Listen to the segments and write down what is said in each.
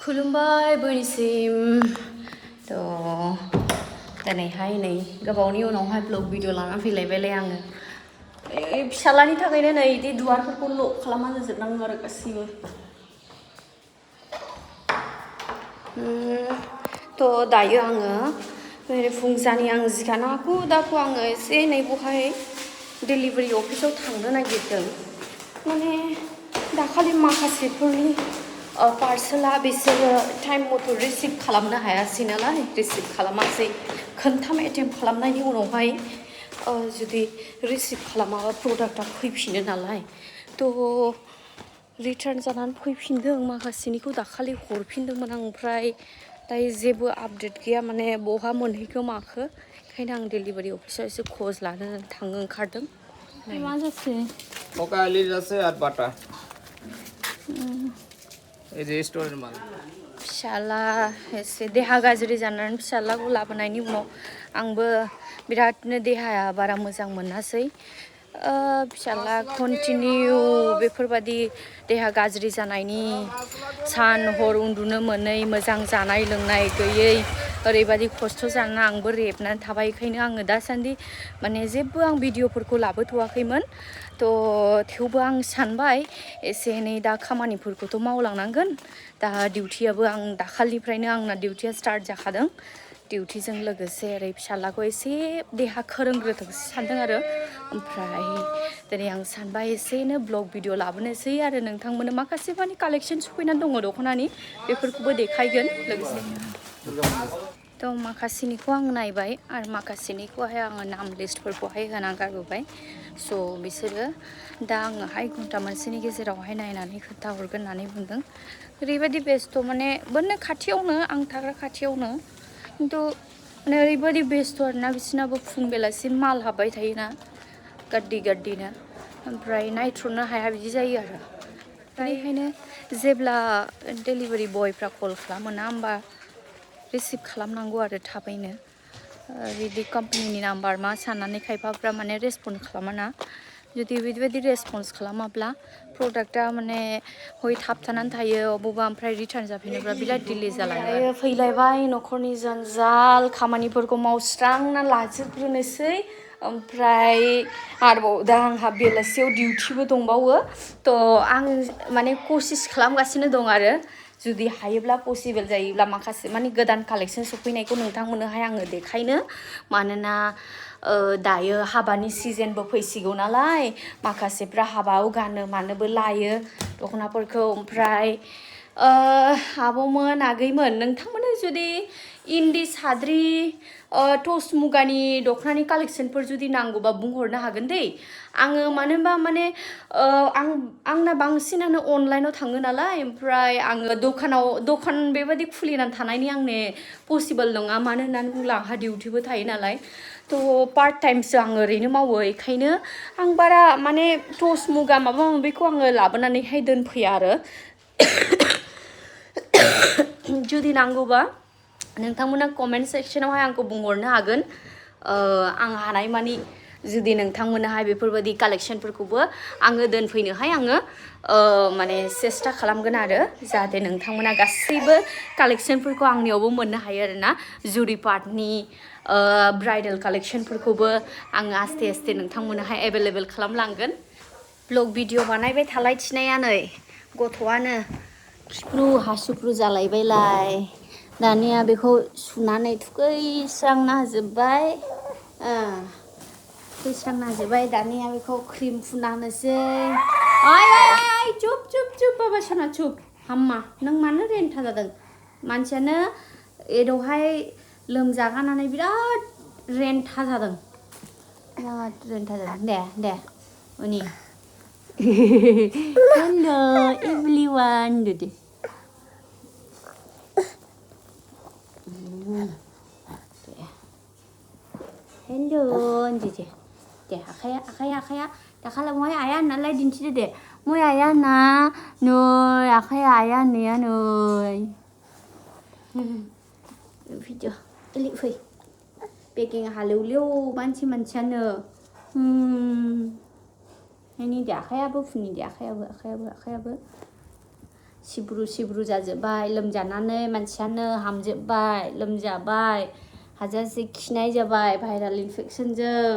खुलुमबाय बयनिसिम तो दिनैहाय नै गोबावनि उनावहाय ब्लग भिडिअ लानानै फैलायबायलाय आङो फिसालानि थाखायनो नै इदि दुवारफोरखौ लक खालामना होजोबनांगौ आरो गासैबो तो दायो आङो मेरे फुंजानि आं जिखानाखौ दाखौ आङो एसे नै बहाय डिलिभारि अफिसाव थांनो नागिरदों माने दाखालि माखासेफोरनि पार्सला बिसोरो टाइम मथ' रिसिभ खालामनो हायासै नालाय रिसिभ खालामासै खोनथाम एटेम्प्ट खालामनायनि उनावहाय जुदि रिसिभ खालामाबा प्रडाक्टआ फैफिनो नालाय तो रिटार्न जानानै फैफिनदों माखासेनिखौ दाखालि हरफिनदोंमोन आं ओमफ्राय दायो जेबो आपडेट गैया माने बहा मोनहैखो माखो ओंखायनो आं डिलिभारि अफिसाव एसे ख'ज लानो थांनो ओंखारदों मा जासै मोकाली जासे आर बाटा এই যে স্টোরের মাল फिसाला एसे देहा गाज्रि जानानै फिसालाखौ लाबोनायनि उनाव आंबो बिरादनो देहाया बारा मोजां मोनासै फिसाला कन्टिनिउ बेफोरबादि देहा गाज्रि जानायनि सान हर उन्दुनो मोनै मोजां जानाय लोंनाय गैयै ओरैबादि खस्थ' जाना आंबो रेबनानै थाबाय बेखायनो आङो दासान्दि माने जेबो आं भिडिअफोरखौ लाबोथ'वाखैमोन तो थेवबो आं सानबाय एसे एनै दा खामानिफोरखौथ' मावलांनांगोन दा डिउटियाबो आं दाखालिनिफ्रायनो आंना डिउटिया स्टार्ट जाखादों डिउटिजों लोगोसे ओरै फिसालाखौ एसे देहा फोरोंग्रोथोंसो सानदों आरो ओमफ्राय दिनै आं सानबाय एसेनो ब्लग भिडिअ लाबोनोसै आरो नोंथांमोननो माखासे माने कालेक्सन सफैनानै दङ दख'नानि बेफोरखौबो देखायगोन लोगोसे तो माखासेनिखौ आं नायबाय आरो माखासेनिखौहाय आङो नाम लिस्टफोरखौहाय होना गारबोबाय स' बिसोरो दा आङोहाय घन्टा मोनसेनि गेजेरावहाय नायनानै खोन्थाहरगोन होननानै बुंदों ओरैबायदि बेस्थ' माने बोनो खाथियावनो आं थाग्रा खाथियावनो खिन्थु माने ओरैबायदि बेस्थ' आरोना बिसोरनाबो फुं बेलासि माल हाबबाय थायोना गाड्डिनो ओमफ्राय नायथ्र'नो हाया बिदि जायो आरो बेनिखायनो जेब्ला डेलिभारि बयफ्रा कल खालामो ना होमबा रिसिभ खालामनांगौ आरो थाबैनो बिदि कम्पानिनि नाम्बार मा साननानै खायफाफ्रा माने रेसपन्ड खालामा जुदि बिदिबायदि रेसपन्स खालामाब्ला प्रडाक्टआ माने हय थाबथानानै थायो अबावबा ओमफ्राय रिटार्न जाफिनोब्ला बिराद डिले जालाङो फैलायबाय न'खरनि जन्जाल खामानिफोरखौ मावस्रांना लाजोबग्रोनोसै ओमफ्राय आरोबाव दा आंहा बेलासियाव डिउटिबो दंबावो तो आं माने कसिस खालामगासिनो दं आरो जुदि हायोब्ला पसिबल जायोब्ला माखासे माने गोदान कालेक्सन सफैनायखौ नोंथांमोननोहाय आङो देखायनो मानोना दायो हाबानि सिजनबो फैसिगौ नालाय माखासेफ्रा हाबायाव गानो मानोबो लायो दख'नाफोरखौ ओमफ्राय आब'मोन आगैमोन नोंथांमोननो जुदि इन्दि साद्रि टस मुगानि दख'नानि कालेक्सनफोर जुदि नांगौबा बुंहरनो हागोन दै आङो मानो होनबा माने आंना बांसिनानो अनलाइनाव थाङो नालाय ओमफ्राय आङो दखान बेबायदि खुलिनानै थानायनि आंने पसिबल नङा मानो होननानै बुङोब्ला आंहा डिउटिबो थायो नालाय तो पार्ट टाइमसो आं ओरैनो मावो बेखायनो आं बारा माने टस मुगा माबा माबिखौ आङो लाबोनानैहाय दोनफैया आरो जुदि नांगौबा नोंथांमोना कमेन्ट सेक्सनावहाय आंखौ बुंहरनो हागोन आं हानाय मानि जुदि नोंथांमोनाहाय बेफोरबायदि कालेक्सनफोरखौबो आङो दोनफैनोहाय आङो माने सेस्था खालामगोन आरो जाहाथे नोंथांमोना गासैबो कालेक्सनफोरखौ आंनियावबो मोननो हायो आरोना जुरि पार्टनि ब्राइडेल कालेक्सनफोरखौबो आङो आस्ते आस्ते नोंथांमोनाहाय एभेलेबेल खालामलांगोन ब्लग भिडिअ बानायबाय थालायथिनाया नै गथ'आनो खिफ्रु हासुफ्रु जालायबायलाय दानिया बेखौ सुनानै थुखैस्रांना होजोब्बाय थुखैस्रांना होजोब्बाय दानिया बेखौ क्रिम फुना होनोसै आय चुप बाबा साना चुप हाम्मा नों मानो रेन्था जादों मानसियानो एदावहाय लोमजागानानै बिराद रेन्था जादों दे उनि हेलो एभरिवान दे हेलो दे आखाया दाखाला मय आया होननालाय दिन्थिदो दे मय आया होनना नै आखाया आया होननाया नै भिडिअ एलि फै बेगें हालेवलेव मानसियानो नायनि दे आखायाबो फुनि दे आखायाबो सिब्रु जाजोब्बाय लोमजानानै मानसियानो हामजोब्बाय लोमजाबाय हाजासे खिनाय जाबाय भाइराल इनफेक्सनजों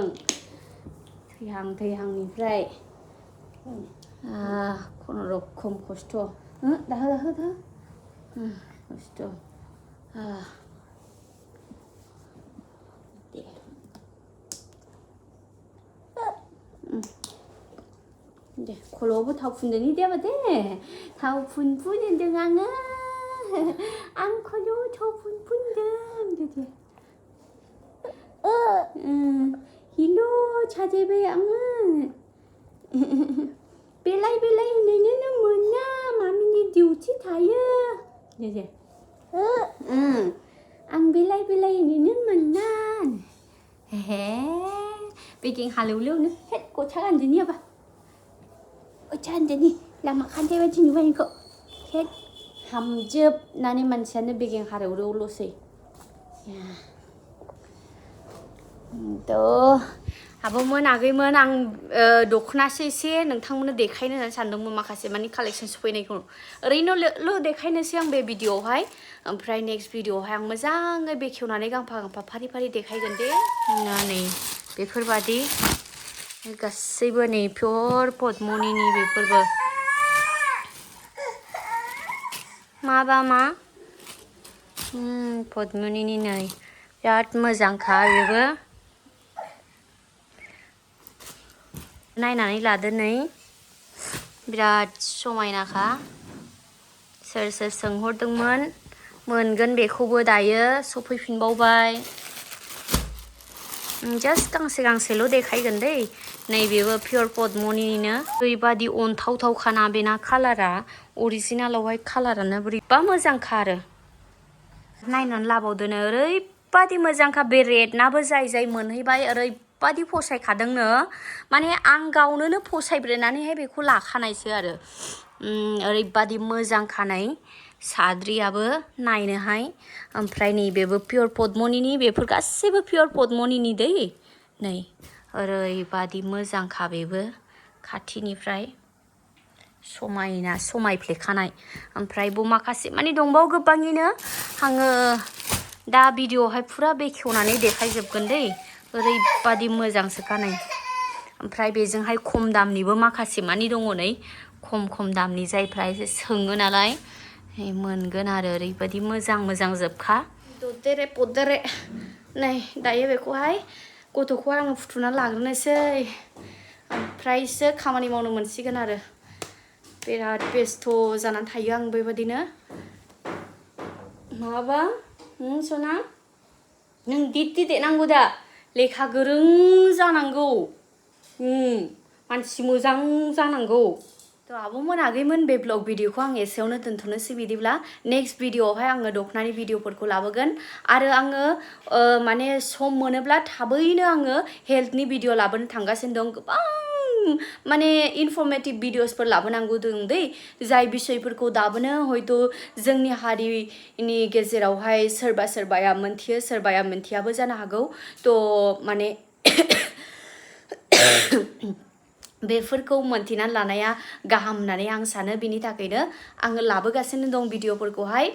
थैहांनिफ्राय खुनुरुखुम खस्थ' दाहो खस्थ' दे खर'आवबो थाव फुनदोनि दे दे थाव फुनदों आङो आं खर'आव थाव फुनदों दे हिल' साजायबाय आङो बेलाय होनैनोनो मोना मामिनि डिउटि थायो दे आं बेलाय होनैनो मोना हे बेगिं हालेवलेवनो हेद गस्ला गानदोनि आबा गस्ला गानदोनि लामा खान्दाय बायदि नुबाय नोंखौ हेद हामजोबनानै मानसियानो बेगिं हालेवलेवल'सै आब'मोन आगैमोन आं दख'नासो एसे नोंथांमोननो देखायनो होननानै सानदोंमोन माखासे मानि कालेक्सन सफैनायखौ ओरैनो देखायनोसै आं बे भिडिअआवहाय ओमफ्राय नेक्स्ट भिडिअआवहाय आं मोजाङै बेखेवनानै गांफा फारि देखायगोन दे नै बेफोरबादि गासैबो नै पियर पद्मनिनि बेफोरबो मा पद्मनिनि नै बिराद मोजांखा बेबो नायनानै लादो नै बिराद समायनाखा सोर सोंहरदोंमोन मोनगोन बेखौबो दायो सफैफिनबावबाय जास्ट गांसेल' देखायगोन दै नैबेबो पियर पद्मनिनो ओरैबादि अनथावथावखाना बेना कालारा अरिजिनालावहाय कालारानो बोरैबा मोजांखा आरो नायनानै लाबावदोनो ओरैबादि मोजांखा बे रेडनाबो जाय मोनहैबाय ओरैबादि फसायखादोंनो माने आं गावनो फसायब्रेनानैहाय बेखौ लाखानायसो आरो ओरैबादि मोजांखानाय साद्रियाबो नायनोहाय ओमफ्राय नैबेबो पियर पद्मनिनि बेफोर गासैबो पियर पद्मनिनि दै नै ओरैबादि मोजांखा बेबो खाथिनिफ्राय समायना समायफ्लेखानाय ओमफ्राय माखासे माने दंबावो गोबाङैनो आङो दा भिडिअआवहाय फुरा बेखेवनानै देखायजोबगोन दै ओरैबादि मोजांसोखा नै ओमफ्राय बेजोंहाय खम दामनिबो माखासे मानि दङ नै खम दामनि जायफ्रा एसे सोङो नालाय मोनगोन आरो ओरैबादि मोजां जोबखा ददेरे नै दायो बेखौहाय गथ'खौ आङो फुथुना लाग्रोनोसै ओमफ्रायसो खामानि मावनो मोनसिगोन आरो बिराद बेस्थ' जानानै थायो आं बेबादिनो माबा सना नों डिउटि देनांगौ दा लेखा गोरों जानांगौ मानसि मोजां जानांगौ आब'मोन आगैमोन बे ब्लग भिडिअखौ आं एसेयावनो दोनथ'नोसै बिदिब्ला नेक्स्ट भिडिअआवहाय आङो दख'नानि भिडिअफोरखौ लाबोगोन आरो आङो माने सम मोनोब्ला थाबैनो आङो हेल्थनि भिडिअ लाबोनो थांगासिनो दं गोबां माने इनफरमेटिभ भिडिअसफोर लाबोनांगौ दं दै जाय बिसयफोरखौ दाबोनो हयथ' जोंनि हारिनि गेजेरावहाय सोरबाया मोनथियो सोरबाया मोनथियाबो जानो हागौ थ' माने बेफोरखौ मोनथिनानै लानाया गाहाम होननानै आं सानो बिनि थाखायनो आङो लाबोगासिनो दं भिडिअफोरखौहाय